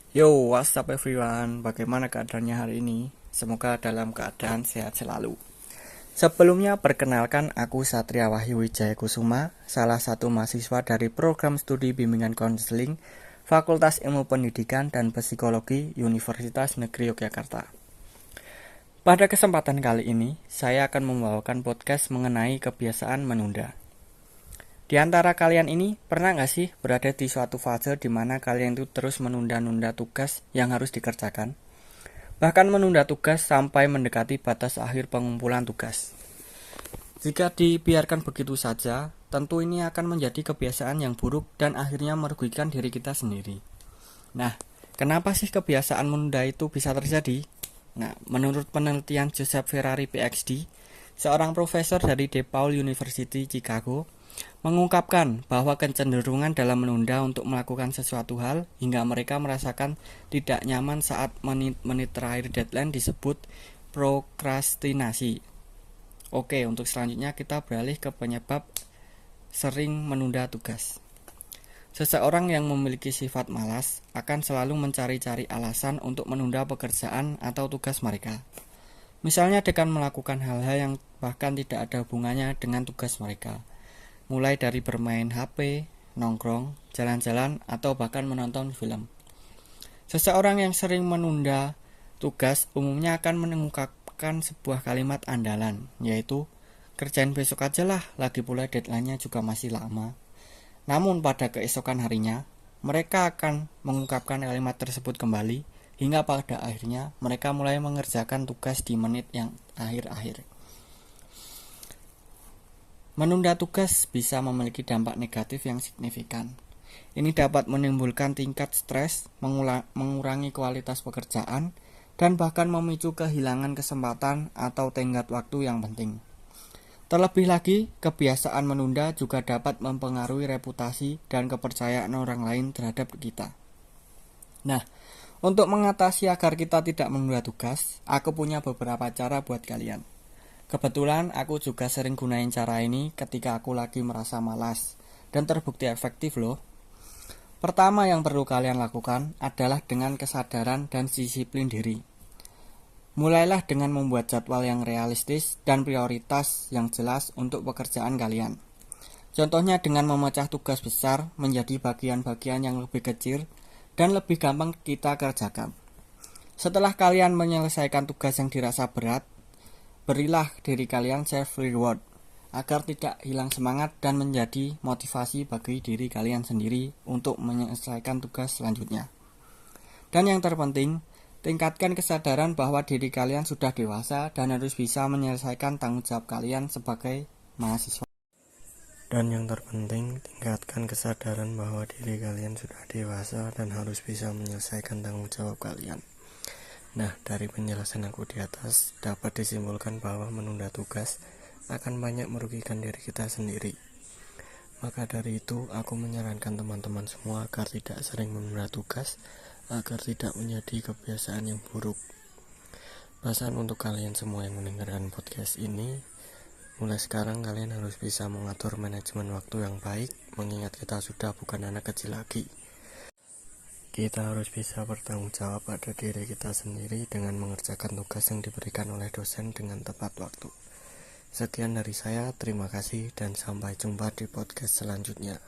Yo, what's up everyone? Bagaimana keadaannya hari ini? Semoga dalam keadaan sehat selalu. Sebelumnya perkenalkan aku Satria Wahyu Wijaya Kusuma, salah satu mahasiswa dari program studi bimbingan konseling Fakultas Ilmu Pendidikan dan Psikologi Universitas Negeri Yogyakarta. Pada kesempatan kali ini, saya akan membawakan podcast mengenai kebiasaan menunda. Di antara kalian ini, pernah nggak sih berada di suatu fase di mana kalian itu terus menunda-nunda tugas yang harus dikerjakan? Bahkan menunda tugas sampai mendekati batas akhir pengumpulan tugas. Jika dibiarkan begitu saja, tentu ini akan menjadi kebiasaan yang buruk dan akhirnya merugikan diri kita sendiri. Nah, kenapa sih kebiasaan menunda itu bisa terjadi? Nah, menurut penelitian Joseph Ferrari PhD, seorang profesor dari DePaul University Chicago, mengungkapkan bahwa kecenderungan dalam menunda untuk melakukan sesuatu hal hingga mereka merasakan tidak nyaman saat menit-menit terakhir deadline disebut prokrastinasi. Oke, untuk selanjutnya kita beralih ke penyebab sering menunda tugas. Seseorang yang memiliki sifat malas akan selalu mencari-cari alasan untuk menunda pekerjaan atau tugas mereka. Misalnya dengan melakukan hal-hal yang bahkan tidak ada hubungannya dengan tugas mereka. Mulai dari bermain HP, nongkrong, jalan-jalan, atau bahkan menonton film. Seseorang yang sering menunda tugas umumnya akan mengungkapkan sebuah kalimat andalan, yaitu, kerjain besok aja lah, lagi pula deadline-nya juga masih lama. Namun pada keesokan harinya, mereka akan mengungkapkan kalimat tersebut kembali, hingga pada akhirnya mereka mulai mengerjakan tugas di menit yang akhir-akhir. Menunda tugas bisa memiliki dampak negatif yang signifikan. Ini dapat menimbulkan tingkat stres, mengurangi kualitas pekerjaan, dan bahkan memicu kehilangan kesempatan atau tenggat waktu yang penting. Terlebih lagi, kebiasaan menunda juga dapat mempengaruhi reputasi dan kepercayaan orang lain terhadap kita. Nah, untuk mengatasi agar kita tidak menunda tugas, aku punya beberapa cara buat kalian. Kebetulan aku juga sering gunain cara ini ketika aku lagi merasa malas dan terbukti efektif loh. Pertama yang perlu kalian lakukan adalah dengan kesadaran dan disiplin diri. Mulailah dengan membuat jadwal yang realistis dan prioritas yang jelas untuk pekerjaan kalian. Contohnya dengan memecah tugas besar menjadi bagian-bagian yang lebih kecil dan lebih gampang kita kerjakan. Setelah kalian menyelesaikan tugas yang dirasa berat, berilah diri kalian self reward agar tidak hilang semangat dan menjadi motivasi bagi diri kalian sendiri untuk menyelesaikan tugas selanjutnya. Dan yang terpenting, tingkatkan kesadaran bahwa diri kalian sudah dewasa dan harus bisa menyelesaikan tanggung jawab kalian sebagai mahasiswa. Dan yang terpenting, tingkatkan kesadaran bahwa diri kalian sudah dewasa dan harus bisa menyelesaikan tanggung jawab kalian. Nah, dari penjelasan aku di atas, dapat disimpulkan bahwa menunda tugas akan banyak merugikan diri kita sendiri. Maka dari itu, aku menyarankan teman-teman semua agar tidak sering menunda tugas, agar tidak menjadi kebiasaan yang buruk. Pesan untuk kalian semua yang mendengarkan podcast ini, mulai sekarang kalian harus bisa mengatur manajemen waktu yang baik, mengingat kita sudah bukan anak kecil lagi. Kita harus bisa bertanggung jawab pada diri kita sendiri dengan mengerjakan tugas yang diberikan oleh dosen dengan tepat waktu. Sekian dari saya, terima kasih dan sampai jumpa di podcast selanjutnya.